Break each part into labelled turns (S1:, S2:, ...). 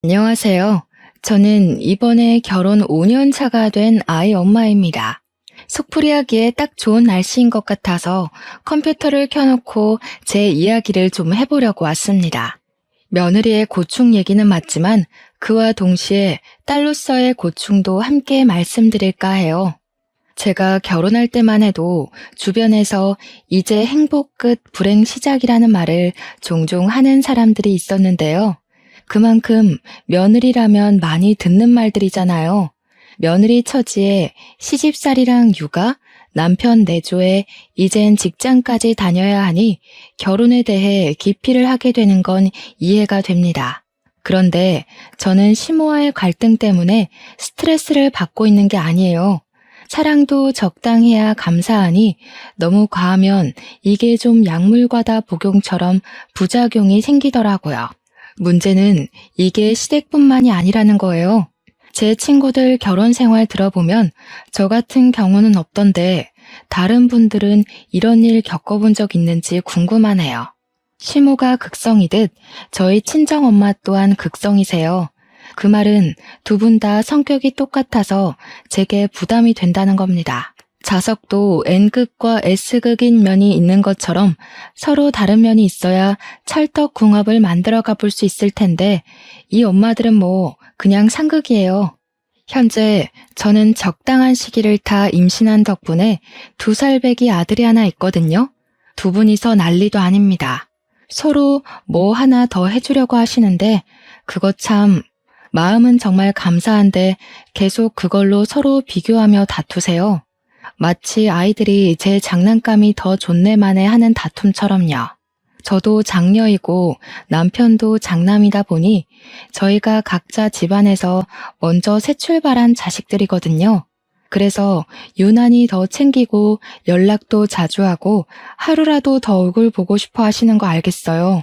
S1: 안녕하세요. 저는 이번에 결혼 5년 차가 된 아이 엄마입니다. 속풀이하기에 딱 좋은 날씨인 것 같아서 컴퓨터를 켜놓고 제 이야기를 좀 해보려고 왔습니다. 며느리의 고충 얘기는 맞지만 그와 동시에 딸로서의 고충도 함께 말씀드릴까 해요. 제가 결혼할 때만 해도 주변에서 이제 행복 끝 불행 시작이라는 말을 종종 하는 사람들이 있었는데요. 그만큼 며느리라면 많이 듣는 말들이잖아요. 며느리 처지에 시집살이랑 육아, 남편 내조에 이젠 직장까지 다녀야 하니 결혼에 대해 기피를 하게 되는 건 이해가 됩니다. 그런데 저는 시모와의 갈등 때문에 스트레스를 받고 있는 게 아니에요. 사랑도 적당해야 감사하니 너무 과하면 이게 좀 약물과다 복용처럼 부작용이 생기더라고요. 문제는 이게 시댁뿐만이 아니라는 거예요. 제 친구들 결혼 생활 들어보면 저 같은 경우는 없던데 다른 분들은 이런 일 겪어본 적 있는지 궁금하네요. 시모가 극성이듯 저희 친정엄마 또한 극성이세요. 그 말은 두 분 다 성격이 똑같아서 제게 부담이 된다는 겁니다. 자석도 N극과 S극인 면이 있는 것처럼 서로 다른 면이 있어야 찰떡궁합을 만들어 가볼 수 있을 텐데 이 엄마들은 뭐 그냥 상극이에요. 현재 저는 적당한 시기를 타 임신한 덕분에 2살 배기 아들이 하나 있거든요. 두 분이서 난리도 아닙니다. 서로 뭐 하나 더 해주려고 하시는데 그거 참 마음은 정말 감사한데 계속 그걸로 서로 비교하며 다투세요. 마치 아이들이 제 장난감이 더 좋네만에 하는 다툼처럼요. 저도 장녀이고 남편도 장남이다 보니 저희가 각자 집안에서 먼저 새 출발한 자식들이거든요. 그래서 유난히 더 챙기고 연락도 자주 하고 하루라도 더 얼굴 보고 싶어 하시는 거 알겠어요.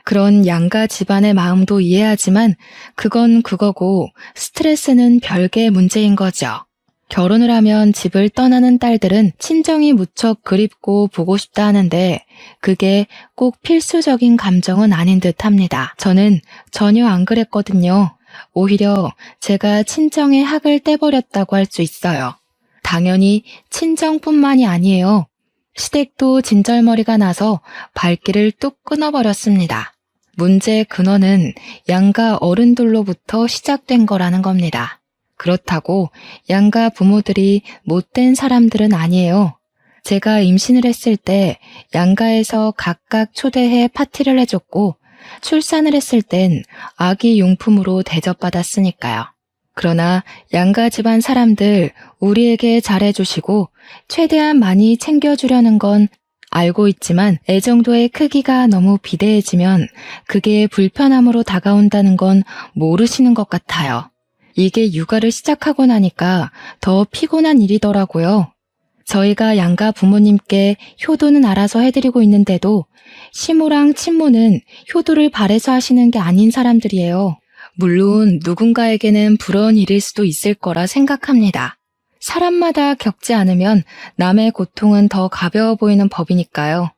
S1: 그런 양가 집안의 마음도 이해하지만 그건 그거고 스트레스는 별개의 문제인 거죠. 결혼을 하면 집을 떠나는 딸들은 친정이 무척 그립고 보고 싶다 하는데 그게 꼭 필수적인 감정은 아닌 듯 합니다. 저는 전혀 안 그랬거든요. 오히려 제가 친정의 학을 떼버렸다고 할 수 있어요. 당연히 친정뿐만이 아니에요. 시댁도 진절머리가 나서 발길을 뚝 끊어버렸습니다. 문제의 근원은 양가 어른들로부터 시작된 거라는 겁니다. 그렇다고 양가 부모들이 못된 사람들은 아니에요. 제가 임신을 했을 때 양가에서 각각 초대해 파티를 해줬고 출산을 했을 땐 아기 용품으로 대접받았으니까요. 그러나 양가 집안 사람들 우리에게 잘해주시고 최대한 많이 챙겨주려는 건 알고 있지만 애정도의 크기가 너무 비대해지면 그게 불편함으로 다가온다는 건 모르시는 것 같아요. 이게 육아를 시작하고 나니까 더 피곤한 일이더라고요. 저희가 양가 부모님께 효도는 알아서 해드리고 있는데도 시모랑 친모는 효도를 바래서 하시는 게 아닌 사람들이에요. 물론 누군가에게는 부러운 일일 수도 있을 거라 생각합니다. 사람마다 겪지 않으면 남의 고통은 더 가벼워 보이는 법이니까요.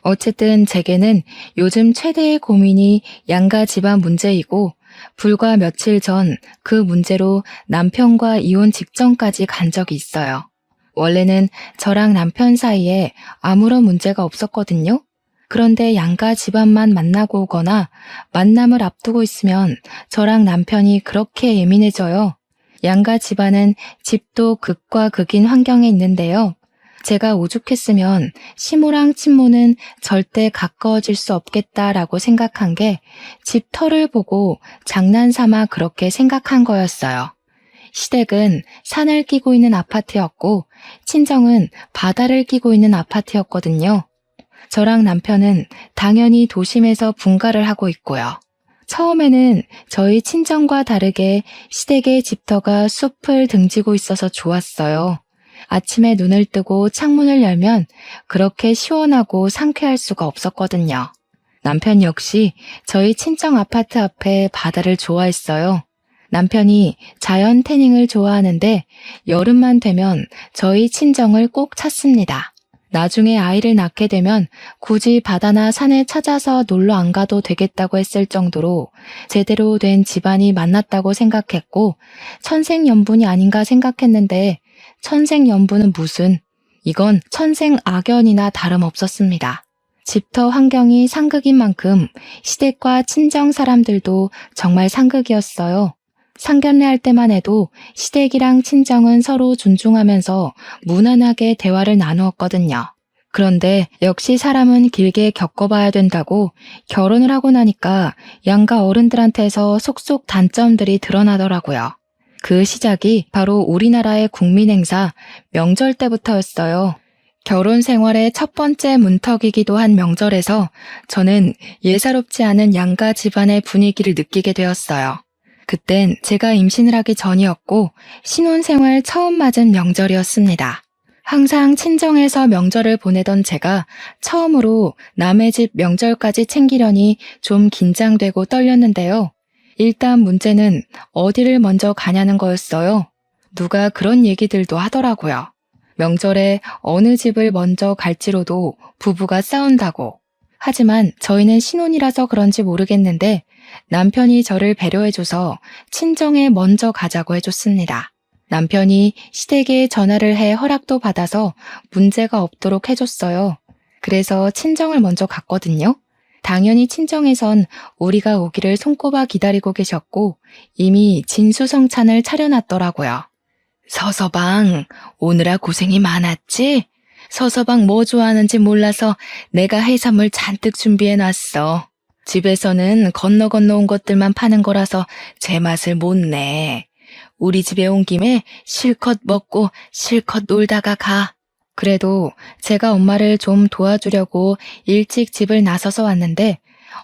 S1: 어쨌든 제게는 요즘 최대의 고민이 양가 집안 문제이고 불과 며칠 전 그 문제로 남편과 이혼 직전까지 간 적이 있어요. 원래는 저랑 남편 사이에 아무런 문제가 없었거든요. 그런데 양가 집안만 만나고 오거나 만남을 앞두고 있으면 저랑 남편이 그렇게 예민해져요. 양가 집안은 집도 극과 극인 환경에 있는데요. 제가 오죽했으면 시모랑 친모는 절대 가까워질 수 없겠다라고 생각한 게 집 터를 보고 장난삼아 그렇게 생각한 거였어요. 시댁은 산을 끼고 있는 아파트였고 친정은 바다를 끼고 있는 아파트였거든요. 저랑 남편은 당연히 도심에서 분가를 하고 있고요. 처음에는 저희 친정과 다르게 시댁의 집터가 숲을 등지고 있어서 좋았어요. 아침에 눈을 뜨고 창문을 열면 그렇게 시원하고 상쾌할 수가 없었거든요. 남편 역시 저희 친정 아파트 앞에 바다를 좋아했어요. 남편이 자연 태닝을 좋아하는데 여름만 되면 저희 친정을 꼭 찾습니다. 나중에 아이를 낳게 되면 굳이 바다나 산에 찾아서 놀러 안 가도 되겠다고 했을 정도로 제대로 된 집안이 만났다고 생각했고 천생연분이 아닌가 생각했는데 천생연분은 무슨, 이건 천생악연이나 다름없었습니다. 집터 환경이 상극인 만큼 시댁과 친정 사람들도 정말 상극이었어요. 상견례 할 때만 해도 시댁이랑 친정은 서로 존중하면서 무난하게 대화를 나누었거든요. 그런데 역시 사람은 길게 겪어봐야 된다고 결혼을 하고 나니까 양가 어른들한테서 속속 단점들이 드러나더라고요. 그 시작이 바로 우리나라의 국민행사 명절 때부터였어요. 결혼 생활의 첫 번째 문턱이기도 한 명절에서 저는 예사롭지 않은 양가 집안의 분위기를 느끼게 되었어요. 그땐 제가 임신을 하기 전이었고 신혼생활 처음 맞은 명절이었습니다. 항상 친정에서 명절을 보내던 제가 처음으로 남의 집 명절까지 챙기려니 좀 긴장되고 떨렸는데요. 일단 문제는 어디를 먼저 가냐는 거였어요. 누가 그런 얘기들도 하더라고요. 명절에 어느 집을 먼저 갈지로도 부부가 싸운다고. 하지만 저희는 신혼이라서 그런지 모르겠는데 남편이 저를 배려해줘서 친정에 먼저 가자고 해줬습니다. 남편이 시댁에 전화를 해 허락도 받아서 문제가 없도록 해줬어요. 그래서 친정을 먼저 갔거든요. 당연히 친정에선 우리가 오기를 손꼽아 기다리고 계셨고 이미 진수성찬을 차려놨더라고요. 서서방, 오느라 고생이 많았지? 서서방 뭐 좋아하는지 몰라서 내가 해산물 잔뜩 준비해놨어. 집에서는 건너 온 것들만 파는 거라서 제 맛을 못 내. 우리 집에 온 김에 실컷 먹고 실컷 놀다가 가. 그래도 제가 엄마를 좀 도와주려고 일찍 집을 나서서 왔는데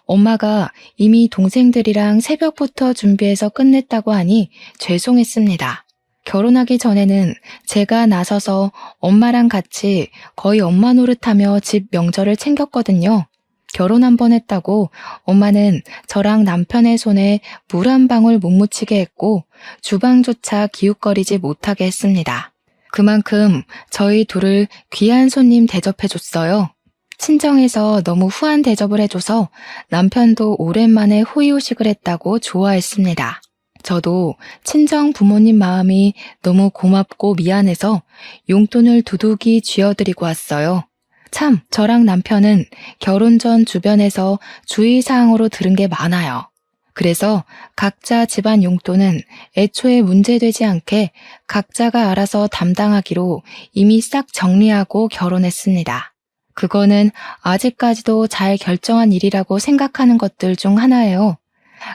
S1: 엄마가 이미 동생들이랑 새벽부터 준비해서 끝냈다고 하니 죄송했습니다. 결혼하기 전에는 제가 나서서 엄마랑 같이 거의 엄마 노릇하며 집 명절을 챙겼거든요. 결혼 한 번 했다고 엄마는 저랑 남편의 손에 물 한 방울 못 묻히게 했고 주방조차 기웃거리지 못하게 했습니다. 그만큼 저희 둘을 귀한 손님 대접해줬어요. 친정에서 너무 후한 대접을 해줘서 남편도 오랜만에 호의호식을 했다고 좋아했습니다. 저도 친정 부모님 마음이 너무 고맙고 미안해서 용돈을 두둑이 쥐어드리고 왔어요. 참, 저랑 남편은 결혼 전 주변에서 주의사항으로 들은 게 많아요. 그래서 각자 집안 용돈은 애초에 문제되지 않게 각자가 알아서 담당하기로 이미 싹 정리하고 결혼했습니다. 그거는 아직까지도 잘 결정한 일이라고 생각하는 것들 중 하나예요.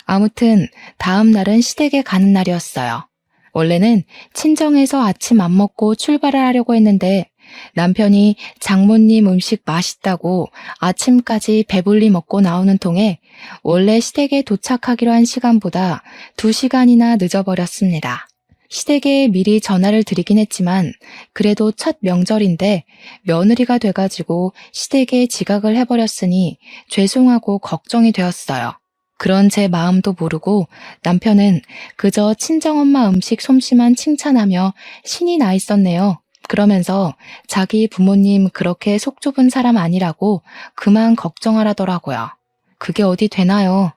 S1: 아무튼 다음 날은 시댁에 가는 날이었어요. 원래는 친정에서 아침 안 먹고 출발을 하려고 했는데 남편이 장모님 음식 맛있다고 아침까지 배불리 먹고 나오는 통에 원래 시댁에 도착하기로 한 시간보다 2시간이나 늦어버렸습니다. 시댁에 미리 전화를 드리긴 했지만 그래도 첫 명절인데 며느리가 돼가지고 시댁에 지각을 해버렸으니 죄송하고 걱정이 되었어요. 그런 제 마음도 모르고 남편은 그저 친정엄마 음식 솜씨만 칭찬하며 신이 나 있었네요. 그러면서 자기 부모님 그렇게 속 좁은 사람 아니라고 그만 걱정하라더라고요. 그게 어디 되나요?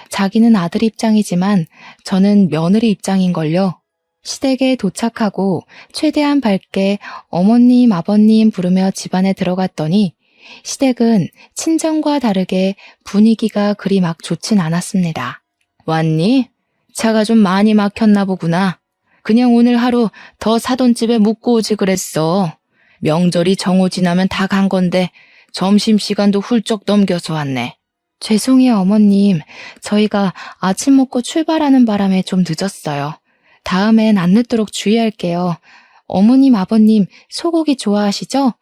S1: 자기는 아들 입장이지만 저는 며느리 입장인걸요. 시댁에 도착하고 최대한 밝게 어머님, 아버님 부르며 집안에 들어갔더니 시댁은 친정과 다르게 분위기가 그리 막 좋진 않았습니다. 왔니? 차가 좀 많이 막혔나 보구나. 그냥 오늘 하루 더 사돈 집에 묵고 오지 그랬어. 명절이 정오 지나면 다 간 건데 점심시간도 훌쩍 넘겨서 왔네. 죄송해요 어머님. 저희가 아침 먹고 출발하는 바람에 좀 늦었어요. 다음엔 안 늦도록 주의할게요. 어머님, 아버님 소고기 좋아하시죠?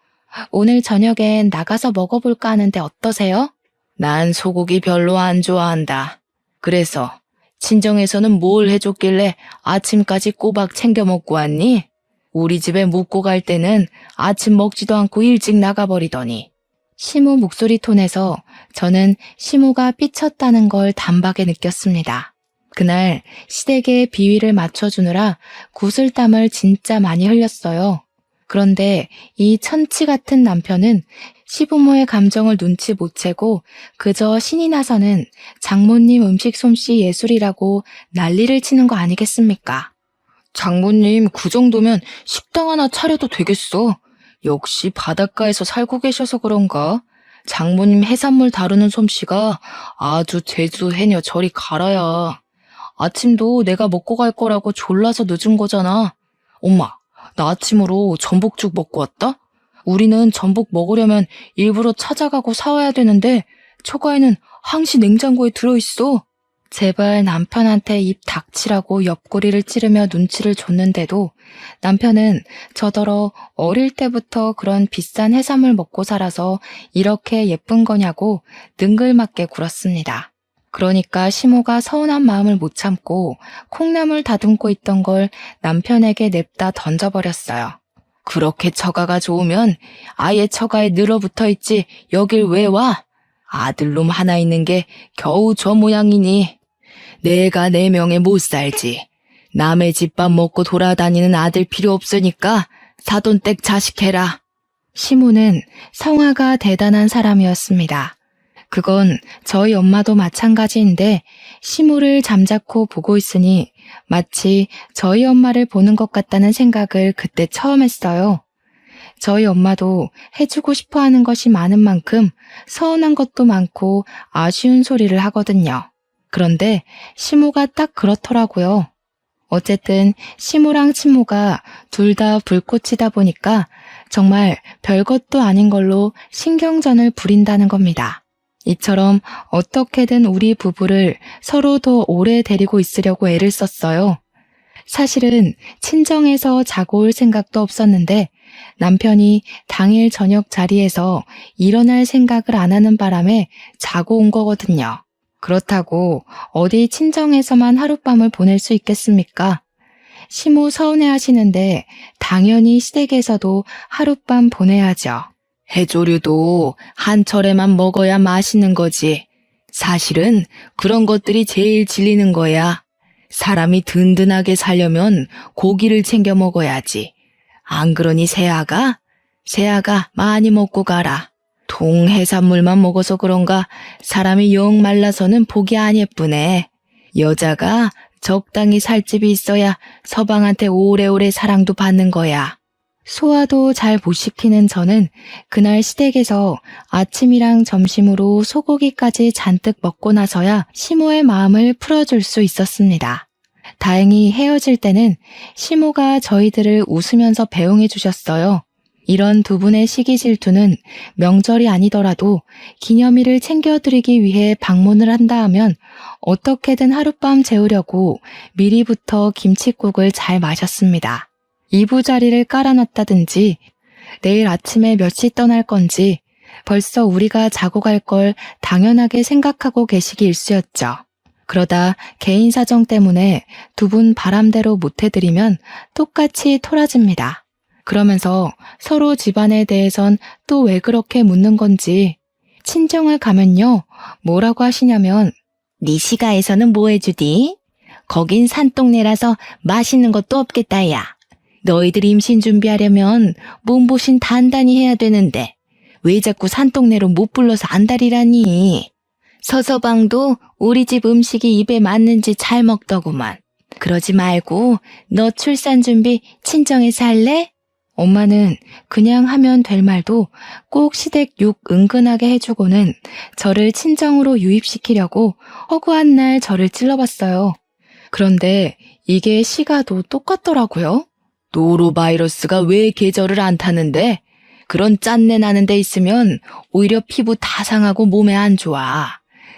S1: 오늘 저녁엔 나가서 먹어볼까 하는데 어떠세요? 난 소고기 별로 안 좋아한다. 그래서 친정에서는 뭘 해줬길래 아침까지 꼬박 챙겨 먹고 왔니? 우리 집에 묵고 갈 때는 아침 먹지도 않고 일찍 나가버리더니. 시모 목소리 톤에서 저는 시모가 삐쳤다는 걸 단박에 느꼈습니다. 그날 시댁에 비위를 맞춰주느라 구슬땀을 진짜 많이 흘렸어요. 그런데 이 천치 같은 남편은 시부모의 감정을 눈치 못 채고 그저 신이 나서는 장모님 음식 솜씨 예술이라고 난리를 치는 거 아니겠습니까? 장모님, 그 정도면 식당 하나 차려도 되겠어. 역시 바닷가에서 살고 계셔서 그런가? 장모님 해산물 다루는 솜씨가 아주 제주 해녀 저리 가라야. 아침도 내가 먹고 갈 거라고 졸라서 늦은 거잖아. 엄마, 나 아침으로 전복죽 먹고 왔다? 우리는 전복 먹으려면 일부러 찾아가고 사와야 되는데 초과에는 항시 냉장고에 들어있어. 제발 남편한테 입 닥치라고 옆구리를 찌르며 눈치를 줬는데도 남편은 저더러 어릴 때부터 그런 비싼 해산물 먹고 살아서 이렇게 예쁜 거냐고 능글맞게 굴었습니다. 그러니까 시모가 서운한 마음을 못 참고 콩나물 다듬고 있던 걸 남편에게 냅다 던져버렸어요. 그렇게 처가가 좋으면 아예 처가에 늘어붙어 있지 여길 왜 와? 아들놈 하나 있는 게 겨우 저 모양이니. 내가 내 명에 못 살지. 남의 집밥 먹고 돌아다니는 아들 필요 없으니까 사돈댁 자식해라. 시모는 성화가 대단한 사람이었습니다. 그건 저희 엄마도 마찬가지인데 시모를 잠자코 보고 있으니 마치 저희 엄마를 보는 것 같다는 생각을 그때 처음 했어요. 저희 엄마도 해주고 싶어 하는 것이 많은 만큼 서운한 것도 많고 아쉬운 소리를 하거든요. 그런데 시모가 딱 그렇더라고요. 어쨌든 시모랑 친모가 둘 다 불꽃이다 보니까 정말 별것도 아닌 걸로 신경전을 부린다는 겁니다. 이처럼 어떻게든 우리 부부를 서로 더 오래 데리고 있으려고 애를 썼어요. 사실은 친정에서 자고 올 생각도 없었는데 남편이 당일 저녁 자리에서 일어날 생각을 안 하는 바람에 자고 온 거거든요. 그렇다고 어디 친정에서만 하룻밤을 보낼 수 있겠습니까? 시모 서운해하시는데 당연히 시댁에서도 하룻밤 보내야죠. 해조류도 한철에만 먹어야 맛있는 거지. 사실은 그런 것들이 제일 질리는 거야. 사람이 든든하게 살려면 고기를 챙겨 먹어야지. 안 그러니 새아가 많이 먹고 가라. 동해산물만 먹어서 그런가 사람이 영 말라서는 보기 안 예쁘네. 여자가 적당히 살 집이 있어야 서방한테 오래오래 사랑도 받는 거야. 소화도 잘 못 시키는 저는 그날 시댁에서 아침이랑 점심으로 소고기까지 잔뜩 먹고 나서야 시모의 마음을 풀어줄 수 있었습니다. 다행히 헤어질 때는 시모가 저희들을 웃으면서 배웅해 주셨어요. 이런 두 분의 시기 질투는 명절이 아니더라도 기념일을 챙겨드리기 위해 방문을 한다 하면 어떻게든 하룻밤 재우려고 미리부터 김칫국을 잘 마셨습니다. 이부자리를 깔아놨다든지 내일 아침에 몇 시 떠날 건지 벌써 우리가 자고 갈 걸 당연하게 생각하고 계시기 일쑤였죠. 그러다 개인 사정 때문에 두 분 바람대로 못해드리면 똑같이 토라집니다. 그러면서 서로 집안에 대해선 또 왜 그렇게 묻는 건지 친정을 가면요 뭐라고 하시냐면 네 시가에서는 뭐 해주디? 거긴 산동네라서 맛있는 것도 없겠다 야. 너희들 임신 준비하려면 몸보신 단단히 해야 되는데 왜 자꾸 산동네로 못 불러서 안달이라니. 서서방도 우리 집 음식이 입에 맞는지 잘 먹더구만. 그러지 말고 너 출산 준비 친정에서 할래? 엄마는 그냥 하면 될 말도 꼭 시댁 욕 은근하게 해주고는 저를 친정으로 유입시키려고 허구한 날 저를 찔러봤어요. 그런데 이게 시가도 똑같더라고요. 노로바이러스가 왜 계절을 안 타는데? 그런 짠내 나는 데 있으면 오히려 피부 다 상하고 몸에 안 좋아.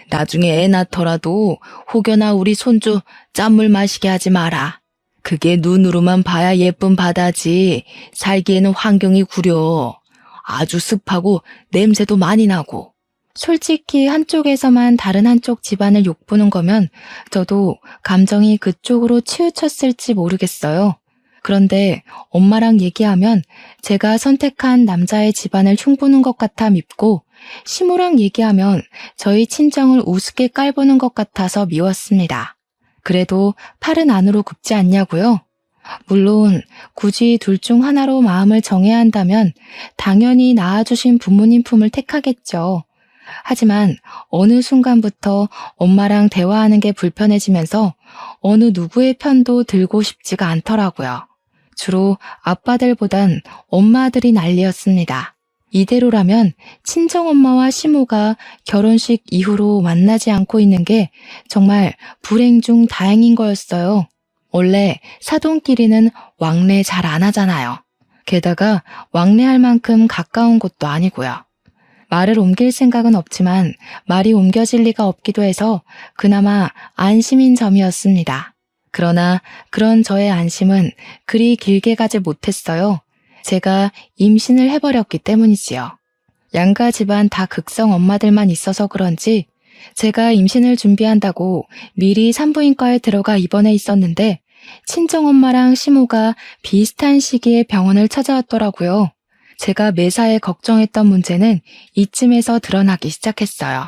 S1: 나중에 애 낳더라도 혹여나 우리 손주 짠물 마시게 하지 마라. 그게 눈으로만 봐야 예쁜 바다지 살기에는 환경이 구려. 아주 습하고 냄새도 많이 나고. 솔직히 한쪽에서만 다른 한쪽 집안을 욕보는 거면 저도 감정이 그쪽으로 치우쳤을지 모르겠어요. 그런데 엄마랑 얘기하면 제가 선택한 남자의 집안을 흉보는 것 같아 밉고 시모랑 얘기하면 저희 친정을 우습게 깔보는 것 같아서 미웠습니다. 그래도 팔은 안으로 굽지 않냐고요? 물론 굳이 둘 중 하나로 마음을 정해야 한다면 당연히 낳아주신 부모님 품을 택하겠죠. 하지만 어느 순간부터 엄마랑 대화하는 게 불편해지면서 어느 누구의 편도 들고 싶지가 않더라고요. 주로 아빠들보단 엄마들이 난리였습니다. 이대로라면 친정엄마와 시모가 결혼식 이후로 만나지 않고 있는 게 정말 불행 중 다행인 거였어요. 원래 사돈끼리는 왕래 잘 안 하잖아요. 게다가 왕래할 만큼 가까운 곳도 아니고요. 말을 옮길 생각은 없지만 말이 옮겨질 리가 없기도 해서 그나마 안심인 점이었습니다. 그러나 그런 저의 안심은 그리 길게 가지 못했어요. 제가 임신을 해버렸기 때문이지요. 양가 집안 다 극성 엄마들만 있어서 그런지 제가 임신을 준비한다고 미리 산부인과에 들어가 입원해 있었는데 친정엄마랑 시모가 비슷한 시기에 병원을 찾아왔더라고요. 제가 매사에 걱정했던 문제는 이쯤에서 드러나기 시작했어요.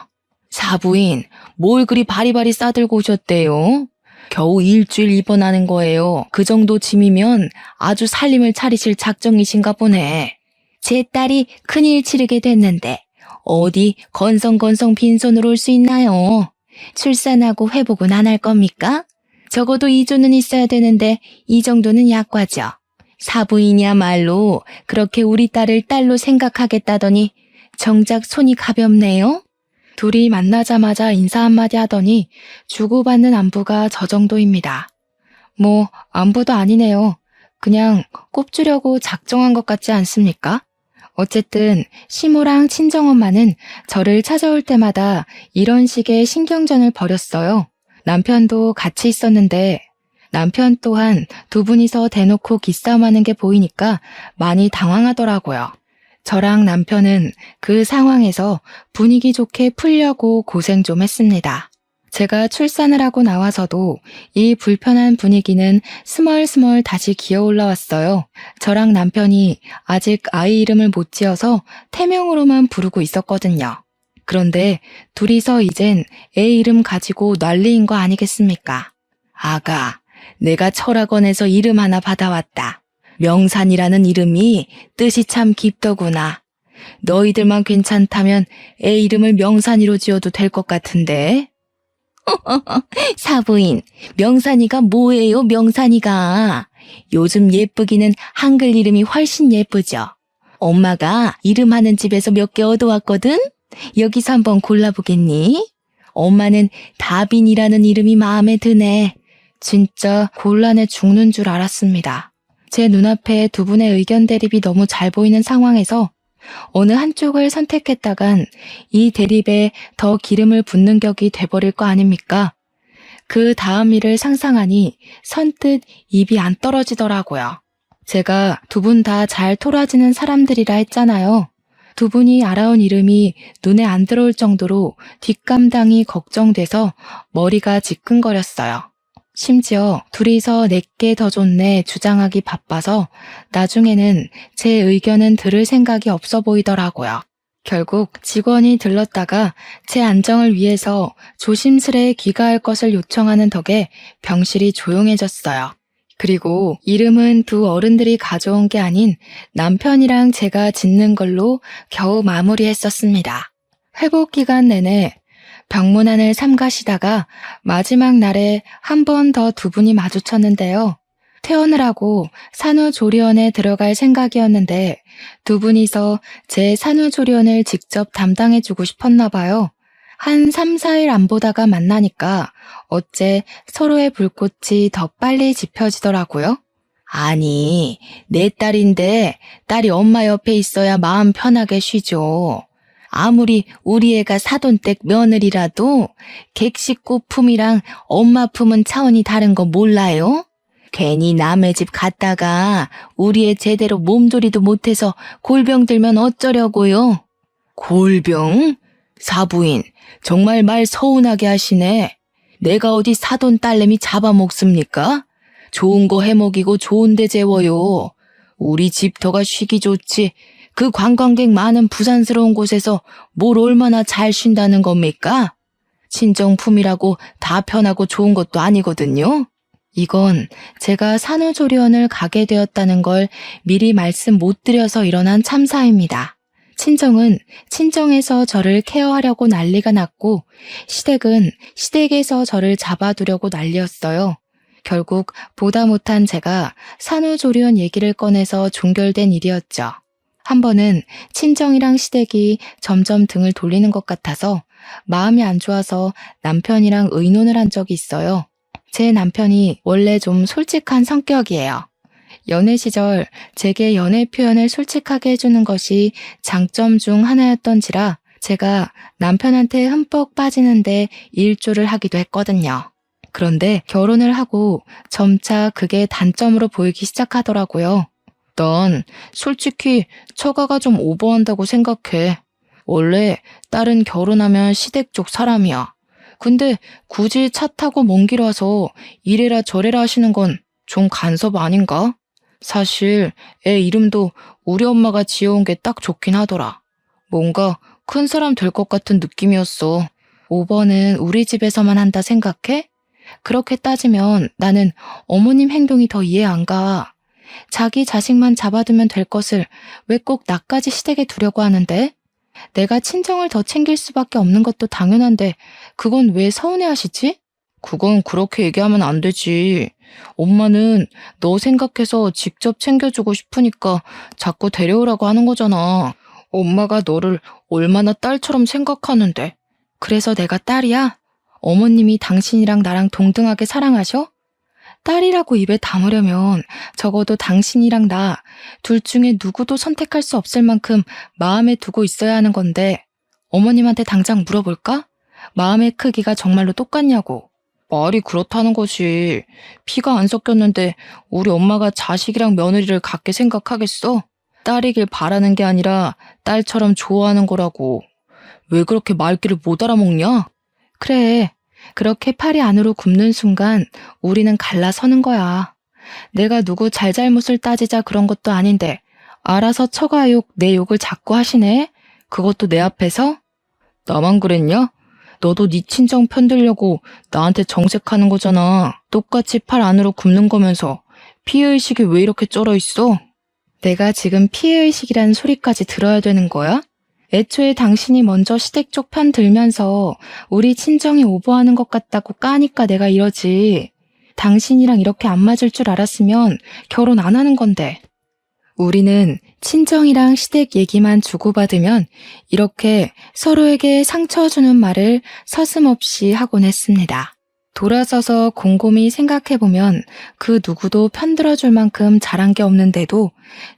S1: 사부인, 뭘 그리 바리바리 싸들고 오셨대요? 겨우 일주일 입원하는 거예요. 그 정도 짐이면 아주 살림을 차리실 작정이신가 보네. 제 딸이 큰일 치르게 됐는데 어디 건성건성 빈손으로 올 수 있나요? 출산하고 회복은 안 할 겁니까? 적어도 2조는 있어야 되는데 이 정도는 약과죠. 사부인이야말로 그렇게 우리 딸을 딸로 생각하겠다더니 정작 손이 가볍네요. 둘이 만나자마자 인사 한마디 하더니 주고받는 안부가 저 정도입니다. 뭐 안부도 아니네요. 그냥 꼽주려고 작정한 것 같지 않습니까? 어쨌든 시모랑 친정엄마는 저를 찾아올 때마다 이런 식의 신경전을 벌였어요. 남편도 같이 있었는데 남편 또한 두 분이서 대놓고 기싸움하는 게 보이니까 많이 당황하더라고요. 저랑 남편은 그 상황에서 분위기 좋게 풀려고 고생 좀 했습니다. 제가 출산을 하고 나와서도 이 불편한 분위기는 스멀스멀 다시 기어 올라왔어요. 저랑 남편이 아직 아이 이름을 못 지어서 태명으로만 부르고 있었거든요. 그런데 둘이서 이젠 애 이름 가지고 난리인 거 아니겠습니까? 아가, 내가 철학원에서 이름 하나 받아왔다. 명산이라는 이름이 뜻이 참 깊더구나. 너희들만 괜찮다면 애 이름을 명산이로 지어도 될 것 같은데. 사부인, 명산이가 뭐예요, 명산이가? 요즘 예쁘기는 한글 이름이 훨씬 예쁘죠. 엄마가 이름하는 집에서 몇 개 얻어왔거든? 여기서 한번 골라보겠니? 엄마는 다빈이라는 이름이 마음에 드네. 진짜 곤란해 죽는 줄 알았습니다. 제 눈앞에 두 분의 의견 대립이 너무 잘 보이는 상황에서 어느 한쪽을 선택했다간 이 대립에 더 기름을 붓는 격이 돼버릴 거 아닙니까? 그 다음 일을 상상하니 선뜻 입이 안 떨어지더라고요. 제가 두 분 다 잘 토라지는 사람들이라 했잖아요. 두 분이 알아온 이름이 눈에 안 들어올 정도로 뒷감당이 걱정돼서 머리가 지끈거렸어요. 심지어 둘이서 내게 더 좋네 주장하기 바빠서 나중에는 제 의견은 들을 생각이 없어 보이더라고요. 결국 직원이 들렀다가 제 안정을 위해서 조심스레 귀가할 것을 요청하는 덕에 병실이 조용해졌어요. 그리고 이름은 두 어른들이 가져온 게 아닌 남편이랑 제가 짓는 걸로 겨우 마무리했었습니다. 회복 기간 내내 병문안을 삼가시다가 마지막 날에 한 번 더 두 분이 마주쳤는데요. 퇴원을 하고 산후조리원에 들어갈 생각이었는데 두 분이서 제 산후조리원을 직접 담당해주고 싶었나 봐요. 한 3, 4일 안 보다가 만나니까 어째 서로의 불꽃이 더 빨리 지펴지더라고요. 아니, 내 딸인데 딸이 엄마 옆에 있어야 마음 편하게 쉬죠. 아무리 우리 애가 사돈댁 며느리라도 객식구 품이랑 엄마 품은 차원이 다른 거 몰라요? 괜히 남의 집 갔다가 우리 애 제대로 몸조리도 못해서 골병 들면 어쩌려고요? 골병? 사부인, 정말 말 서운하게 하시네. 내가 어디 사돈 딸내미 잡아먹습니까? 좋은 거 해먹이고 좋은 데 재워요. 우리 집터가 쉬기 좋지. 그 관광객 많은 부산스러운 곳에서 뭘 얼마나 잘 쉰다는 겁니까? 친정품이라고 다 편하고 좋은 것도 아니거든요. 이건 제가 산후조리원을 가게 되었다는 걸 미리 말씀 못 드려서 일어난 참사입니다. 친정은 친정에서 저를 케어하려고 난리가 났고 시댁은 시댁에서 저를 잡아두려고 난리였어요. 결국 보다 못한 제가 산후조리원 얘기를 꺼내서 종결된 일이었죠. 한 번은 친정이랑 시댁이 점점 등을 돌리는 것 같아서 마음이 안 좋아서 남편이랑 의논을 한 적이 있어요. 제 남편이 원래 좀 솔직한 성격이에요. 연애 시절 제게 연애 표현을 솔직하게 해주는 것이 장점 중 하나였던지라 제가 남편한테 흠뻑 빠지는데 일조를 하기도 했거든요. 그런데 결혼을 하고 점차 그게 단점으로 보이기 시작하더라고요. 난 솔직히 처가가 좀 오버한다고 생각해. 원래 딸은 결혼하면 시댁 쪽 사람이야. 근데 굳이 차 타고 먼 길 와서 이래라 저래라 하시는 건 좀 간섭 아닌가? 사실 애 이름도 우리 엄마가 지어온 게 딱 좋긴 하더라. 뭔가 큰 사람 될 것 같은 느낌이었어. 오버는 우리 집에서만 한다 생각해? 그렇게 따지면 나는 어머님 행동이 더 이해 안 가. 자기 자식만 잡아두면 될 것을 왜 꼭 나까지 시댁에 두려고 하는데? 내가 친정을 더 챙길 수밖에 없는 것도 당연한데 그건 왜 서운해하시지? 그건 그렇게 얘기하면 안 되지. 엄마는 너 생각해서 직접 챙겨주고 싶으니까 자꾸 데려오라고 하는 거잖아. 엄마가 너를 얼마나 딸처럼 생각하는데. 그래서 내가 딸이야? 어머님이 당신이랑 나랑 동등하게 사랑하셔? 딸이라고 입에 담으려면 적어도 당신이랑 나 둘 중에 누구도 선택할 수 없을 만큼 마음에 두고 있어야 하는 건데 어머님한테 당장 물어볼까? 마음의 크기가 정말로 똑같냐고. 말이 그렇다는 것이 피가 안 섞였는데 우리 엄마가 자식이랑 며느리를 같게 생각하겠어? 딸이길 바라는 게 아니라 딸처럼 좋아하는 거라고. 왜 그렇게 말귀를 못 알아먹냐? 그래. 그렇게 팔이 안으로 굽는 순간 우리는 갈라서는 거야. 내가 누구 잘잘못을 따지자 그런 것도 아닌데 알아서 처가 욕, 내 욕을 자꾸 하시네? 그것도 내 앞에서? 나만 그랬냐? 너도 네 친정 편들려고 나한테 정색하는 거잖아. 똑같이 팔 안으로 굽는 거면서 피해의식이 왜 이렇게 쩔어 있어? 내가 지금 피해의식이란 소리까지 들어야 되는 거야? 애초에 당신이 먼저 시댁 쪽 편 들면서 우리 친정이 오버하는 것 같다고 까니까 내가 이러지. 당신이랑 이렇게 안 맞을 줄 알았으면 결혼 안 하는 건데. 우리는 친정이랑 시댁 얘기만 주고받으면 이렇게 서로에게 상처 주는 말을 서슴없이 하곤 했습니다. 돌아서서 곰곰이 생각해보면 그 누구도 편들어줄 만큼 잘한 게 없는데도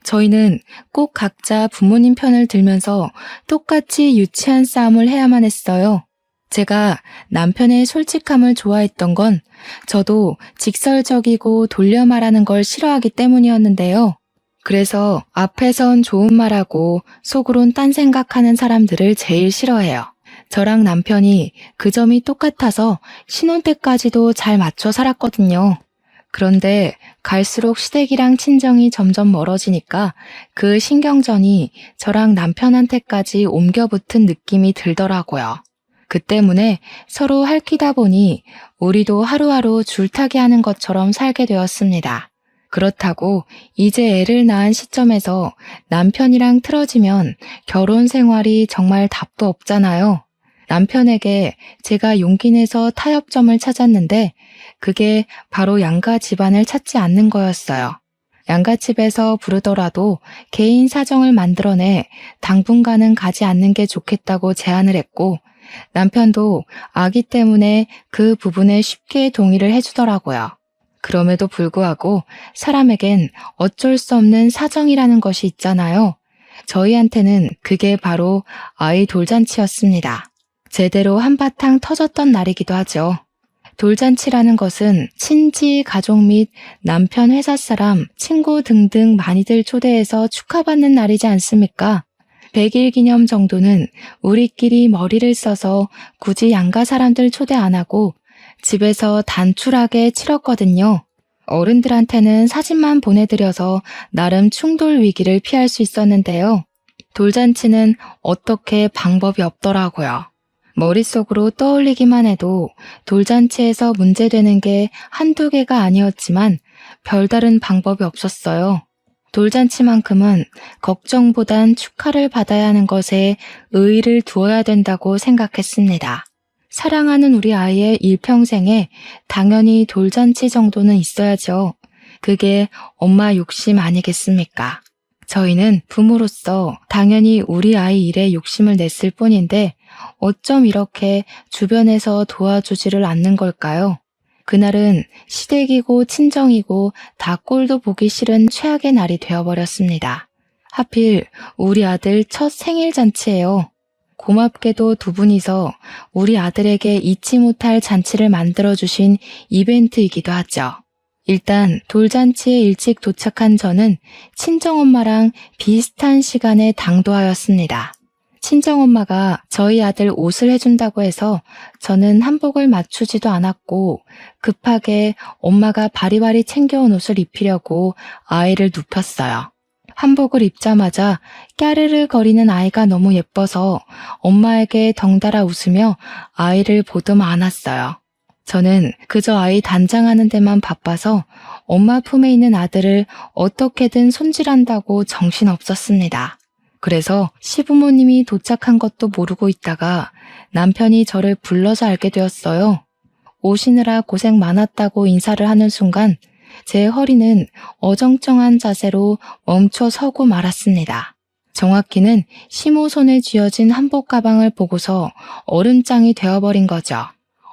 S1: 저희는 꼭 각자 부모님 편을 들면서 똑같이 유치한 싸움을 해야만 했어요. 제가 남편의 솔직함을 좋아했던 건 저도 직설적이고 돌려 말하는 걸 싫어하기 때문이었는데요. 그래서 앞에선 좋은 말하고 속으론 딴 생각하는 사람들을 제일 싫어해요. 저랑 남편이 그 점이 똑같아서 신혼 때까지도 잘 맞춰 살았거든요. 그런데 갈수록 시댁이랑 친정이 점점 멀어지니까 그 신경전이 저랑 남편한테까지 옮겨붙은 느낌이 들더라고요. 그 때문에 서로 핥히다 보니 우리도 하루하루 줄타기 하는 것처럼 살게 되었습니다. 그렇다고 이제 애를 낳은 시점에서 남편이랑 틀어지면 결혼 생활이 정말 답도 없잖아요. 남편에게 제가 용기 내서 타협점을 찾았는데 그게 바로 양가 집안을 찾지 않는 거였어요. 양가집에서 부르더라도 개인 사정을 만들어내 당분간은 가지 않는 게 좋겠다고 제안을 했고 남편도 아기 때문에 그 부분에 쉽게 동의를 해주더라고요. 그럼에도 불구하고 사람에겐 어쩔 수 없는 사정이라는 것이 있잖아요. 저희한테는 그게 바로 아이 돌잔치였습니다. 제대로 한바탕 터졌던 날이기도 하죠. 돌잔치라는 것은 친지, 가족 및 남편 회사 사람, 친구 등등 많이들 초대해서 축하받는 날이지 않습니까? 100일 기념 정도는 우리끼리 머리를 써서 굳이 양가 사람들 초대 안 하고 집에서 단출하게 치렀거든요. 어른들한테는 사진만 보내드려서 나름 충돌 위기를 피할 수 있었는데요. 돌잔치는 어떻게 방법이 없더라고요. 머릿속으로 떠올리기만 해도 돌잔치에서 문제되는 게 한두 개가 아니었지만 별다른 방법이 없었어요. 돌잔치만큼은 걱정보단 축하를 받아야 하는 것에 의의를 두어야 된다고 생각했습니다. 사랑하는 우리 아이의 일평생에 당연히 돌잔치 정도는 있어야죠. 그게 엄마 욕심 아니겠습니까? 저희는 부모로서 당연히 우리 아이 일에 욕심을 냈을 뿐인데 어쩜 이렇게 주변에서 도와주지를 않는 걸까요? 그날은 시댁이고 친정이고 다 꼴도 보기 싫은 최악의 날이 되어버렸습니다. 하필 우리 아들 첫 생일 잔치예요. 고맙게도 두 분이서 우리 아들에게 잊지 못할 잔치를 만들어주신 이벤트이기도 하죠. 일단 돌잔치에 일찍 도착한 저는 친정엄마랑 비슷한 시간에 당도하였습니다. 친정엄마가 저희 아들 옷을 해준다고 해서 저는 한복을 맞추지도 않았고 급하게 엄마가 바리바리 챙겨온 옷을 입히려고 아이를 눕혔어요. 한복을 입자마자 까르르 거리는 아이가 너무 예뻐서 엄마에게 덩달아 웃으며 아이를 보듬어 안았어요. 저는 그저 아이 단장하는 데만 바빠서 엄마 품에 있는 아들을 어떻게든 손질한다고 정신없었습니다. 그래서 시부모님이 도착한 것도 모르고 있다가 남편이 저를 불러서 알게 되었어요. 오시느라 고생 많았다고 인사를 하는 순간 제 허리는 어정쩡한 자세로 멈춰 서고 말았습니다. 정확히는 시모 손에 쥐어진 한복 가방을 보고서 얼음장이 되어버린 거죠.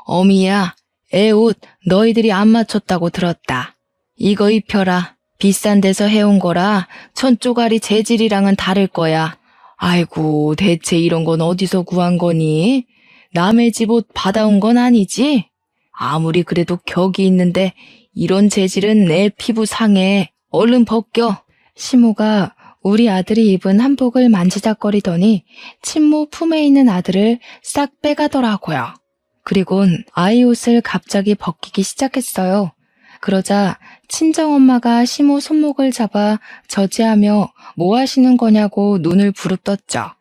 S1: 어미야, 애 옷 너희들이 안 맞췄다고 들었다. 이거 입혀라. 비싼 데서 해온 거라 천조가리 재질이랑은 다를 거야. 아이고, 대체 이런 건 어디서 구한 거니? 남의 집 옷 받아온 건 아니지? 아무리 그래도 격이 있는데 이런 재질은 내 피부 상해. 얼른 벗겨. 시모가 우리 아들이 입은 한복을 만지작거리더니 친모 품에 있는 아들을 싹 빼가더라고요. 그리곤 아이 옷을 갑자기 벗기기 시작했어요. 그러자 친정엄마가 시모 손목을 잡아 저지하며 뭐 하시는 거냐고 눈을 부릅떴죠.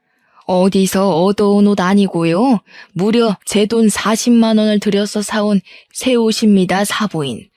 S1: 어디서 얻어온 옷 아니고요. 무려 제 돈 40만 원을 들여서 사온 새 옷입니다, 사부인.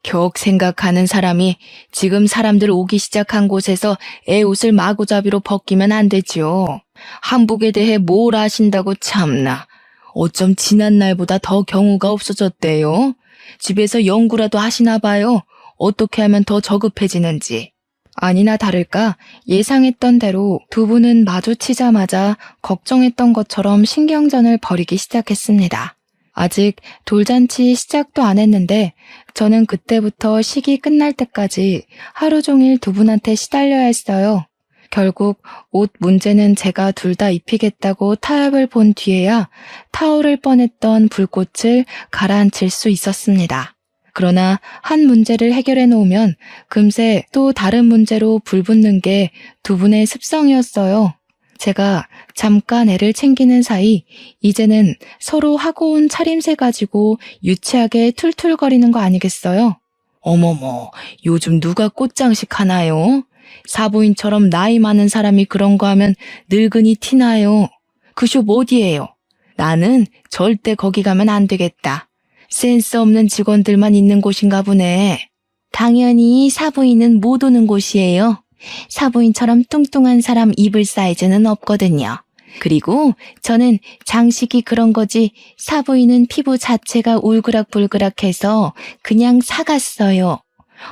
S1: 격 생각하는 사람이 지금 사람들 오기 시작한 곳에서 애 옷을 마구잡이로 벗기면 안 되지요. 한복에 대해 뭘 아신다고 참나. 어쩜 지난 날보다 더 경우가 없어졌대요. 집에서 연구라도 하시나 봐요. 어떻게 하면 더 저급해지는지. 아니나 다를까 예상했던 대로 두 분은 마주치자마자 걱정했던 것처럼 신경전을 벌이기 시작했습니다. 아직 돌잔치 시작도 안 했는데 저는 그때부터 식이 끝날 때까지 하루 종일 두 분한테 시달려야 했어요. 결국 옷 문제는 제가 둘 다 입히겠다고 타협을 본 뒤에야 타오를 뻔했던 불꽃을 가라앉힐 수 있었습니다. 그러나 한 문제를 해결해 놓으면 금세 또 다른 문제로 불붙는 게 두 분의 습성이었어요. 제가 잠깐 애를 챙기는 사이 이제는 서로 하고 온 차림새 가지고 유치하게 툴툴거리는 거 아니겠어요? 어머머, 요즘 누가 꽃장식 하나요? 사부인처럼 나이 많은 사람이 그런 거 하면 늙은이 티나요. 그 숍 어디예요? 나는 절대 거기 가면 안 되겠다. 센스 없는 직원들만 있는 곳인가 보네. 당연히 사부인은 못 오는 곳이에요. 사부인처럼 뚱뚱한 사람 입을 사이즈는 없거든요. 그리고 저는 장식이 그런 거지 사부인은 피부 자체가 울그락불그락해서 그냥 사갔어요.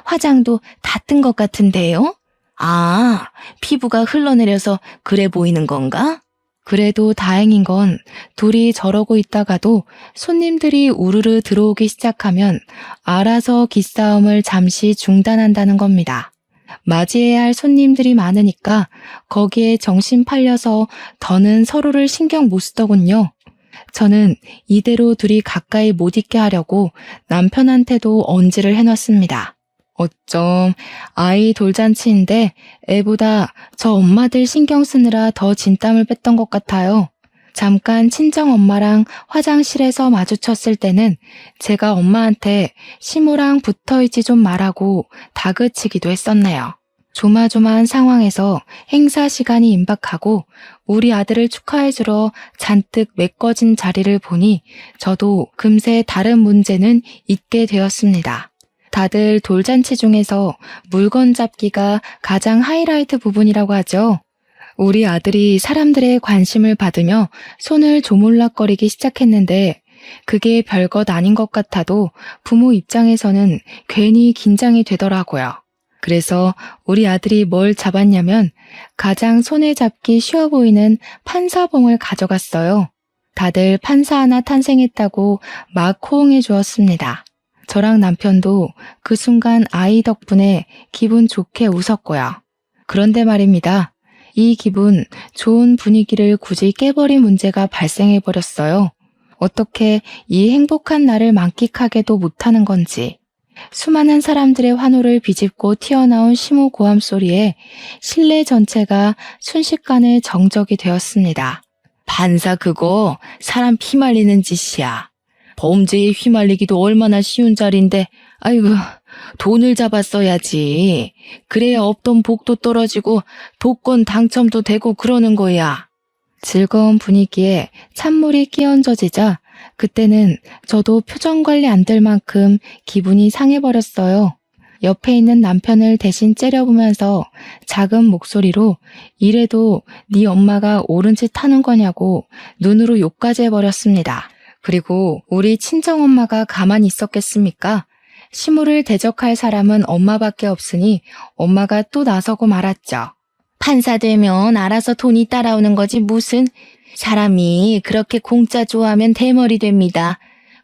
S1: 화장도 다 뜬 것 같은데요? 아, 피부가 흘러내려서 그래 보이는 건가? 그래도 다행인 건 둘이 저러고 있다가도 손님들이 우르르 들어오기 시작하면 알아서 기싸움을 잠시 중단한다는 겁니다. 맞이해야 할 손님들이 많으니까 거기에 정신 팔려서 더는 서로를 신경 못 쓰더군요. 저는 이대로 둘이 가까이 못 있게 하려고 남편한테도 언지를 해놨습니다. 어쩜 아이 돌잔치인데 애보다 저 엄마들 신경 쓰느라 더 진땀을 뺐던 것 같아요. 잠깐 친정엄마랑 화장실에서 마주쳤을 때는 제가 엄마한테 시모랑 붙어있지 좀 말라고 다그치기도 했었네요. 조마조마한 상황에서 행사 시간이 임박하고 우리 아들을 축하해주러 잔뜩 메꿔진 자리를 보니 저도 금세 다른 문제는 잊게 되었습니다. 다들 돌잔치 중에서 물건 잡기가 가장 하이라이트 부분이라고 하죠. 우리 아들이 사람들의 관심을 받으며 손을 조물락거리기 시작했는데 그게 별것 아닌 것 같아도 부모 입장에서는 괜히 긴장이 되더라고요. 그래서 우리 아들이 뭘 잡았냐면 가장 손에 잡기 쉬워 보이는 판사봉을 가져갔어요. 다들 판사 하나 탄생했다고 막 호응해 주었습니다. 저랑 남편도 그 순간 아이 덕분에 기분 좋게 웃었고요. 그런데 말입니다. 이 기분 좋은 분위기를 굳이 깨버린 문제가 발생해 버렸어요. 어떻게 이 행복한 날을 만끽하게도 못하는 건지. 수많은 사람들의 환호를 비집고 튀어나온 심호고함 소리에 실내 전체가 순식간에 정적이 되었습니다. 판사 그거 사람 피말리는 짓이야. 범죄에 휘말리기도 얼마나 쉬운 자리인데 아이고 돈을 잡았어야지. 그래야 없던 복도 떨어지고 복권 당첨도 되고 그러는 거야. 즐거운 분위기에 찬물이 끼얹어지자 그때는 저도 표정 관리 안 될 만큼 기분이 상해버렸어요. 옆에 있는 남편을 대신 째려보면서 작은 목소리로 이래도 네 엄마가 옳은 짓 하는 거냐고 눈으로 욕까지 해버렸습니다. 그리고 우리 친정엄마가 가만히 있었겠습니까? 시모를 대적할 사람은 엄마밖에 없으니 엄마가 또 나서고 말았죠. 판사 되면 알아서 돈이 따라오는 거지 무슨. 사람이 그렇게 공짜 좋아하면 대머리 됩니다.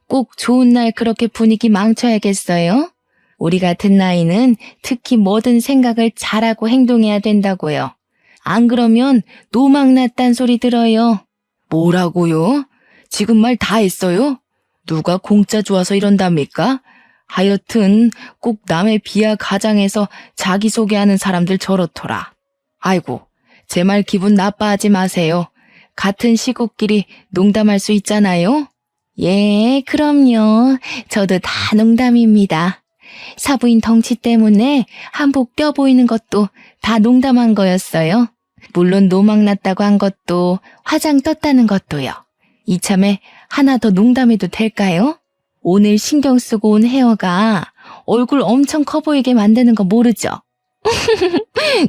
S1: 꼭 좋은 날 그렇게 분위기 망쳐야겠어요? 우리 같은 나이는 특히 모든 생각을 잘하고 행동해야 된다고요. 안 그러면 노망났단 소리 들어요. 뭐라고요? 지금 말 다 했어요? 누가 공짜 좋아서 이런답니까? 하여튼 꼭 남의 비하 가장해서 자기소개하는 사람들 저렇더라. 아이고, 제 말 기분 나빠하지 마세요. 같은 시국끼리 농담할 수 있잖아요? 예, 그럼요. 저도 다 농담입니다. 사부인 덩치 때문에 한복 껴 보이는 것도 다 농담한 거였어요. 물론 노망났다고 한 것도 화장 떴다는 것도요. 이참에 하나 더 농담해도 될까요? 오늘 신경 쓰고 온 헤어가 얼굴 엄청 커 보이게 만드는 거 모르죠?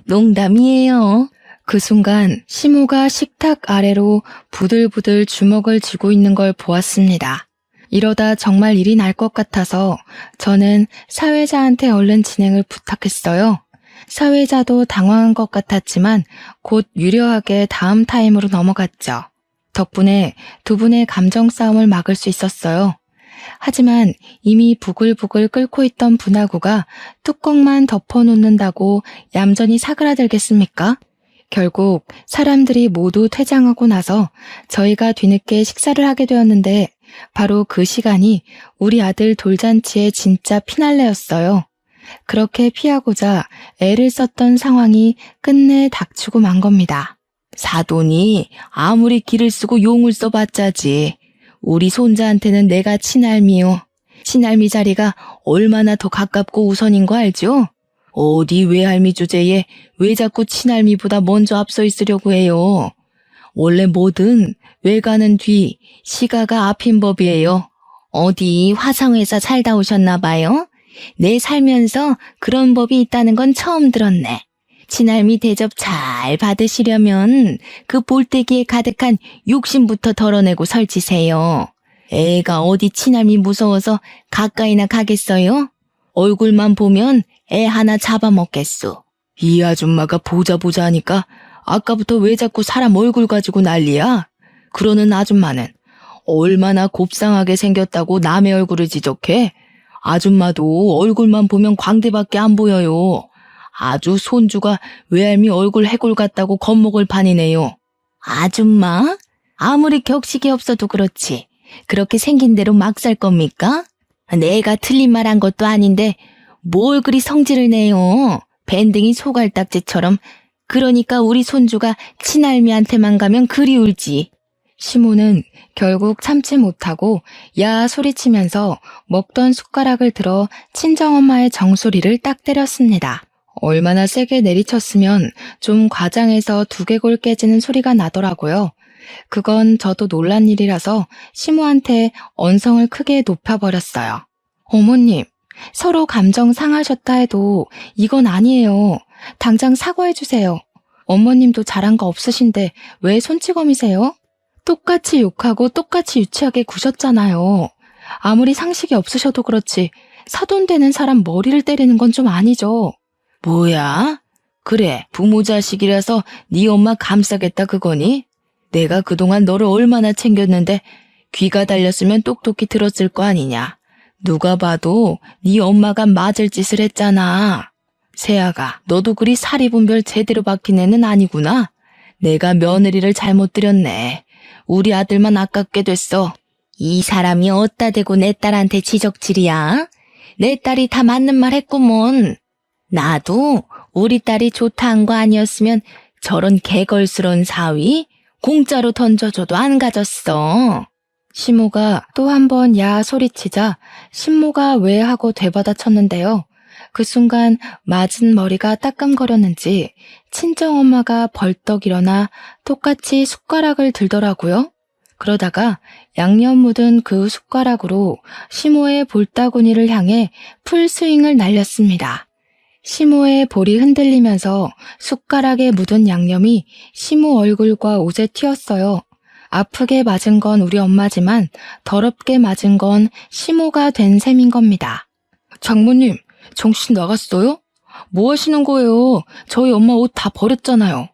S1: 농담이에요. 그 순간 시모가 식탁 아래로 부들부들 주먹을 쥐고 있는 걸 보았습니다. 이러다 정말 일이 날 것 같아서 저는 사회자한테 얼른 진행을 부탁했어요. 사회자도 당황한 것 같았지만 곧 유려하게 다음 타임으로 넘어갔죠. 덕분에 두 분의 감정 싸움을 막을 수 있었어요. 하지만 이미 부글부글 끓고 있던 분화구가 뚜껑만 덮어놓는다고 얌전히 사그라들겠습니까? 결국 사람들이 모두 퇴장하고 나서 저희가 뒤늦게 식사를 하게 되었는데 바로 그 시간이 우리 아들 돌잔치의 진짜 피날레였어요. 그렇게 피하고자 애를 썼던 상황이 끝내 닥치고 만 겁니다. 사돈이 아무리 기를 쓰고 용을 써봤자지. 우리 손자한테는 내가 친할미요. 친할미 자리가 얼마나 더 가깝고 우선인 거 알죠? 어디 외할미 주제에 왜 자꾸 친할미보다 먼저 앞서 있으려고 해요. 원래 뭐든 외가는 뒤, 시가가 앞인 법이에요. 어디 화성에서 살다 오셨나 봐요? 내 살면서 그런 법이 있다는 건 처음 들었네. 친할미 대접 잘 받으시려면 그 볼때기에 가득한 욕심부터 덜어내고 설치세요. 애가 어디 친할미 무서워서 가까이나 가겠어요? 얼굴만 보면 애 하나 잡아먹겠소. 이 아줌마가 보자 하니까 아까부터 왜 자꾸 사람 얼굴 가지고 난리야? 그러는 아줌마는 얼마나 곱상하게 생겼다고 남의 얼굴을 지적해? 아줌마도 얼굴만 보면 광대밖에 안 보여요. 아주 손주가 외할미 얼굴 해골 같다고 겁먹을 판이네요. 아줌마? 아무리 격식이 없어도 그렇지. 그렇게 생긴 대로 막 살 겁니까? 내가 틀린 말 한 것도 아닌데 뭘 그리 성질을 내요. 밴댕이 소갈딱지처럼. 그러니까 우리 손주가 친할미한테만 가면 그리 울지. 시모는 결국 참지 못하고 야 소리치면서 먹던 숟가락을 들어 친정엄마의 정수리를 딱 때렸습니다. 얼마나 세게 내리쳤으면 좀 과장해서 두개골 깨지는 소리가 나더라고요. 그건 저도 놀란 일이라서 시모한테 언성을 크게 높여버렸어요. 어머님, 서로 감정 상하셨다 해도 이건 아니에요. 당장 사과해주세요. 어머님도 잘한 거 없으신데 왜 손찌검이세요? 똑같이 욕하고 똑같이 유치하게 구셨잖아요. 아무리 상식이 없으셔도 그렇지 사돈되는 사람 머리를 때리는 건 좀 아니죠. 뭐야? 그래, 부모 자식이라서 네 엄마 감싸겠다 그거니? 내가 그동안 너를 얼마나 챙겼는데 귀가 달렸으면 똑똑히 들었을 거 아니냐. 누가 봐도 네 엄마가 맞을 짓을 했잖아. 세아가, 너도 그리 사리분별 제대로 박힌 애는 아니구나. 내가 며느리를 잘못 들였네. 우리 아들만 아깝게 됐어. 이 사람이 어디다 대고 내 딸한테 지적질이야? 내 딸이 다 맞는 말 했구먼. 나도 우리 딸이 좋다 한 거 아니었으면 저런 개걸스러운 사위 공짜로 던져줘도 안 가졌어. 시모가 또 한 번 야 소리치자 신모가 왜 하고 되받아쳤는데요. 그 순간 맞은 머리가 따끔거렸는지 친정엄마가 벌떡 일어나 똑같이 숟가락을 들더라고요. 그러다가 양념 묻은 그 숟가락으로 시모의 볼따구니를 향해 풀스윙을 날렸습니다. 시모의 볼이 흔들리면서 숟가락에 묻은 양념이 시모 얼굴과 옷에 튀었어요. 아프게 맞은 건 우리 엄마지만 더럽게 맞은 건 시모가 된 셈인 겁니다. 장모님, 정신 나갔어요? 뭐 하시는 거예요? 저희 엄마 옷 다 버렸잖아요.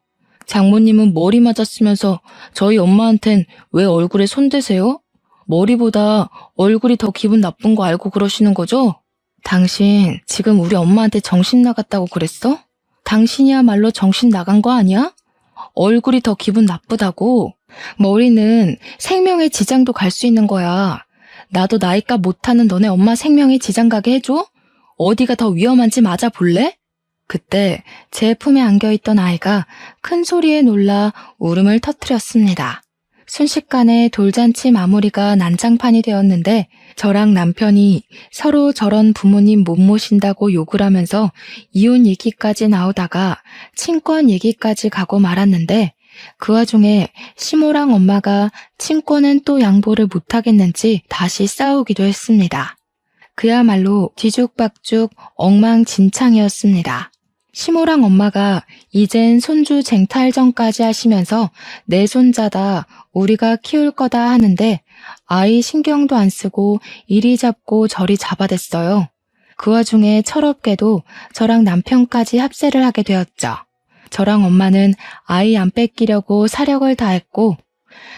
S1: 장모님은 머리 맞았으면서 저희 엄마한텐 왜 얼굴에 손대세요? 머리보다 얼굴이 더 기분 나쁜 거 알고 그러시는 거죠? 당신 지금 우리 엄마한테 정신 나갔다고 그랬어? 당신이야말로 정신 나간 거 아니야? 얼굴이 더 기분 나쁘다고? 머리는 생명에 지장도 갈 수 있는 거야. 나도 나이값 못하는 너네 엄마 생명에 지장 가게 해줘? 어디가 더 위험한지 맞아볼래? 그때 제 품에 안겨있던 아이가 큰 소리에 놀라 울음을 터뜨렸습니다. 순식간에 돌잔치 마무리가 난장판이 되었는데 저랑 남편이 서로 저런 부모님 못 모신다고 욕을 하면서 이혼 얘기까지 나오다가 친권 얘기까지 가고 말았는데 그 와중에 시모랑 엄마가 친권은 또 양보를 못하겠는지 다시 싸우기도 했습니다. 그야말로 뒤죽박죽 엉망진창이었습니다. 시모랑 엄마가 이젠 손주 쟁탈전까지 하시면서 내 손자다 우리가 키울 거다 하는데 아이 신경도 안 쓰고 이리 잡고 저리 잡아댔어요. 그 와중에 철없게도 저랑 남편까지 합세를 하게 되었죠. 저랑 엄마는 아이 안 뺏기려고 사력을 다했고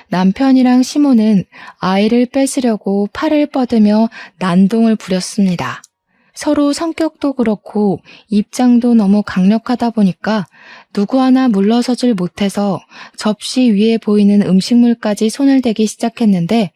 S1: 남편이랑 시모는 아이를 뺏으려고 팔을 뻗으며 난동을 부렸습니다. 서로 성격도 그렇고 입장도 너무 강력하다 보니까 누구 하나 물러서질 못해서 접시 위에 보이는 음식물까지 손을 대기 시작했는데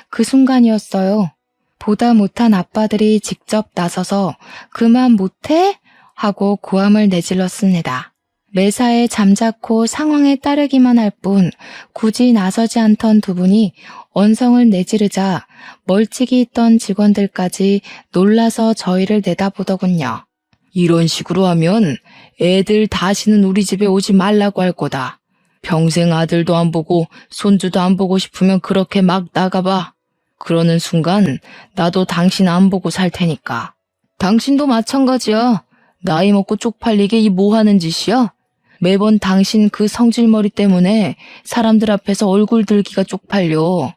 S1: 그 순간이었어요. 보다 못한 아빠들이 직접 나서서 그만 못해? 하고 고함을 내질렀습니다. 매사에 잠자코 상황에 따르기만 할 뿐 굳이 나서지 않던 두 분이 언성을 내지르자 멀찍이 있던 직원들까지 놀라서 저희를 내다보더군요. 이런 식으로 하면 애들 다시는 우리 집에 오지 말라고 할 거다. 평생 아들도 안 보고 손주도 안 보고 싶으면 그렇게 막 나가봐. 그러는 순간 나도 당신 안 보고 살 테니까. 당신도 마찬가지야. 나이 먹고 쪽팔리게 이 뭐 하는 짓이야? 매번 당신 그 성질머리 때문에 사람들 앞에서 얼굴 들기가 쪽팔려.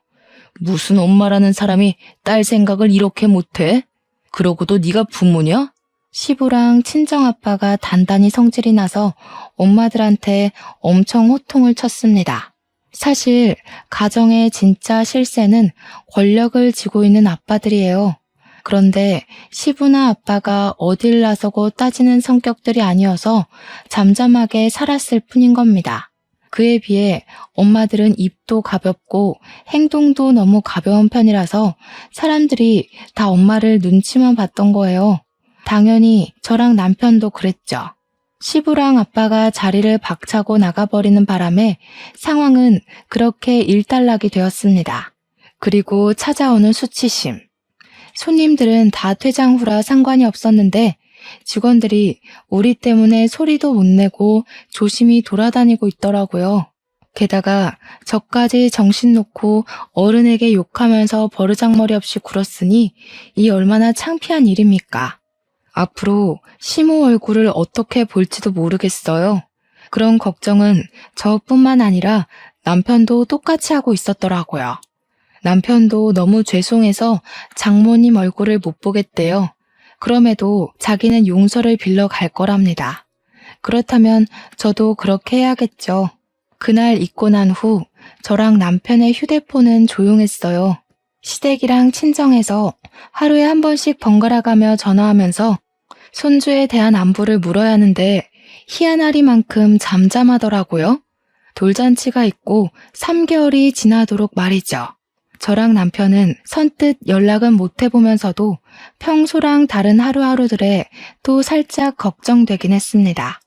S1: 무슨 엄마라는 사람이 딸 생각을 이렇게 못해? 그러고도 네가 부모냐? 시부랑 친정아빠가 단단히 성질이 나서 엄마들한테 엄청 호통을 쳤습니다. 사실 가정의 진짜 실세는 권력을 쥐고 있는 아빠들이에요. 그런데 시부나 아빠가 어딜 나서고 따지는 성격들이 아니어서 잠잠하게 살았을 뿐인 겁니다. 그에 비해 엄마들은 입도 가볍고 행동도 너무 가벼운 편이라서 사람들이 다 엄마를 눈치만 봤던 거예요. 당연히 저랑 남편도 그랬죠. 시부랑 아빠가 자리를 박차고 나가버리는 바람에 상황은 그렇게 일단락이 되었습니다. 그리고 찾아오는 수치심. 손님들은 다 퇴장 후라 상관이 없었는데 직원들이 우리 때문에 소리도 못 내고 조심히 돌아다니고 있더라고요. 게다가 저까지 정신 놓고 어른에게 욕하면서 버르장머리 없이 굴었으니 이 얼마나 창피한 일입니까? 앞으로 시모 얼굴을 어떻게 볼지도 모르겠어요. 그런 걱정은 저뿐만 아니라 남편도 똑같이 하고 있었더라고요. 남편도 너무 죄송해서 장모님 얼굴을 못 보겠대요. 그럼에도 자기는 용서를 빌러 갈 거랍니다. 그렇다면 저도 그렇게 해야겠죠. 그날 잊고 난 후 저랑 남편의 휴대폰은 조용했어요. 시댁이랑 친정에서 하루에 한 번씩 번갈아가며 전화하면서 손주에 대한 안부를 물어야 하는데 희한하리만큼 잠잠하더라고요. 돌잔치가 있고 3개월이 지나도록 말이죠. 저랑 남편은 선뜻 연락은 못 해보면서도 평소랑 다른 하루하루들에 또 살짝 걱정되긴 했습니다.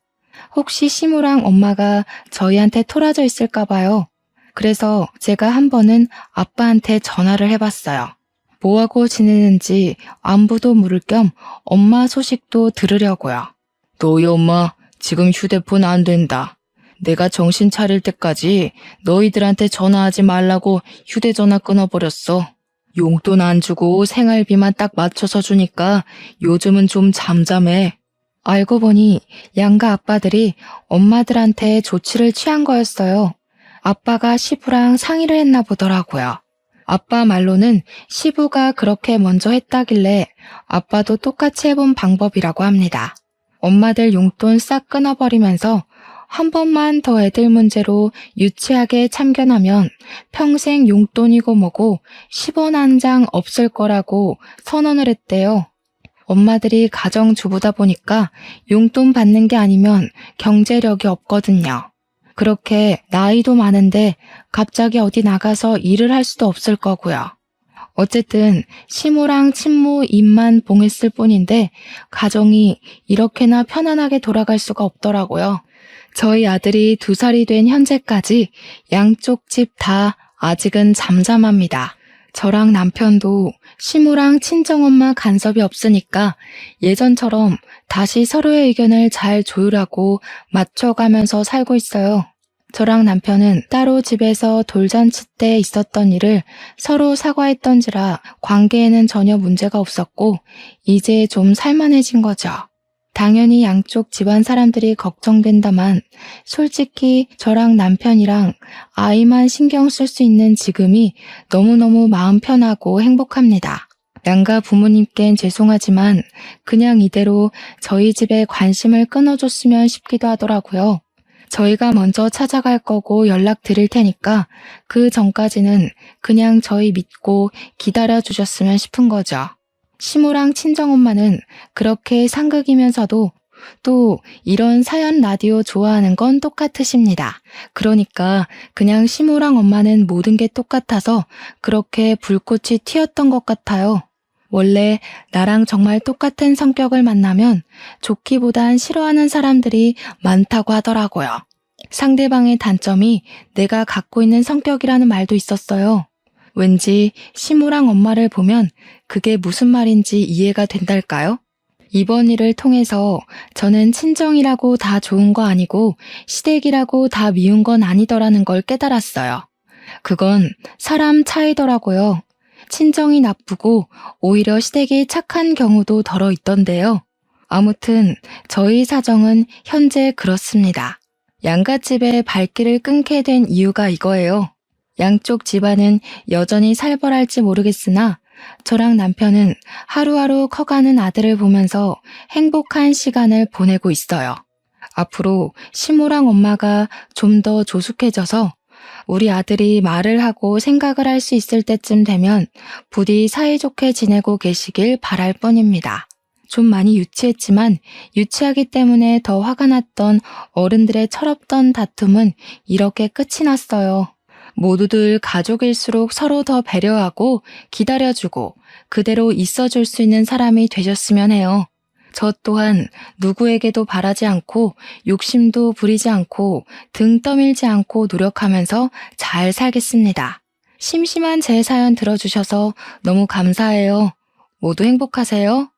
S1: 혹시 시모랑 엄마가 저희한테 토라져 있을까 봐요. 그래서 제가 한 번은 아빠한테 전화를 해봤어요. 뭐하고 지내는지 안부도 물을 겸 엄마 소식도 들으려고요. 너희 엄마 지금 휴대폰 안 된다. 내가 정신 차릴 때까지 너희들한테 전화하지 말라고 휴대전화 끊어버렸어. 용돈 안 주고 생활비만 딱 맞춰서 주니까 요즘은 좀 잠잠해. 알고 보니 양가 아빠들이 엄마들한테 조치를 취한 거였어요. 아빠가 시부랑 상의를 했나 보더라고요. 아빠 말로는 시부가 그렇게 먼저 했다길래 아빠도 똑같이 해본 방법이라고 합니다. 엄마들 용돈 싹 끊어버리면서 한 번만 더 애들 문제로 유치하게 참견하면 평생 용돈이고 뭐고 10원 한 장 없을 거라고 선언을 했대요. 엄마들이 가정주부다 보니까 용돈 받는 게 아니면 경제력이 없거든요. 그렇게 나이도 많은데 갑자기 어디 나가서 일을 할 수도 없을 거고요. 어쨌든 시모랑 친모 입만 봉했을 뿐인데 가정이 이렇게나 편안하게 돌아갈 수가 없더라고요. 저희 아들이 2살이 된 현재까지 양쪽 집 다 아직은 잠잠합니다. 저랑 남편도 시모랑 친정엄마 간섭이 없으니까 예전처럼 다시 서로의 의견을 잘 조율하고 맞춰가면서 살고 있어요. 저랑 남편은 따로 집에서 돌잔치 때 있었던 일을 서로 사과했던지라 관계에는 전혀 문제가 없었고 이제 좀 살만해진 거죠. 당연히 양쪽 집안 사람들이 걱정된다만 솔직히 저랑 남편이랑 아이만 신경 쓸 수 있는 지금이 너무너무 마음 편하고 행복합니다. 양가 부모님께는 죄송하지만 그냥 이대로 저희 집에 관심을 끊어줬으면 싶기도 하더라고요. 저희가 먼저 찾아갈 거고 연락 드릴 테니까 그 전까지는 그냥 저희 믿고 기다려 주셨으면 싶은 거죠. 시모랑 친정엄마는 그렇게 상극이면서도 또 이런 사연 라디오 좋아하는 건 똑같으십니다. 그러니까 그냥 시모랑 엄마는 모든 게 똑같아서 그렇게 불꽃이 튀었던 것 같아요. 원래 나랑 정말 똑같은 성격을 만나면 좋기보단 싫어하는 사람들이 많다고 하더라고요. 상대방의 단점이 내가 갖고 있는 성격이라는 말도 있었어요. 왠지 시모랑 엄마를 보면 그게 무슨 말인지 이해가 된달까요? 이번 일을 통해서 저는 친정이라고 다 좋은 거 아니고 시댁이라고 다 미운 건 아니더라는 걸 깨달았어요. 그건 사람 차이더라고요. 친정이 나쁘고 오히려 시댁이 착한 경우도 덜어 있던데요. 아무튼 저희 사정은 현재 그렇습니다. 양갓집에 발길을 끊게 된 이유가 이거예요. 양쪽 집안은 여전히 살벌할지 모르겠으나 저랑 남편은 하루하루 커가는 아들을 보면서 행복한 시간을 보내고 있어요. 앞으로 시모랑 엄마가 좀 더 조숙해져서 우리 아들이 말을 하고 생각을 할 수 있을 때쯤 되면 부디 사이좋게 지내고 계시길 바랄 뿐입니다. 좀 많이 유치했지만 유치하기 때문에 더 화가 났던 어른들의 철없던 다툼은 이렇게 끝이 났어요. 모두들 가족일수록 서로 더 배려하고 기다려주고 그대로 있어줄 수 있는 사람이 되셨으면 해요. 저 또한 누구에게도 바라지 않고 욕심도 부리지 않고 등 떠밀지 않고 노력하면서 잘 살겠습니다. 심심한 제 사연 들어주셔서 너무 감사해요. 모두 행복하세요.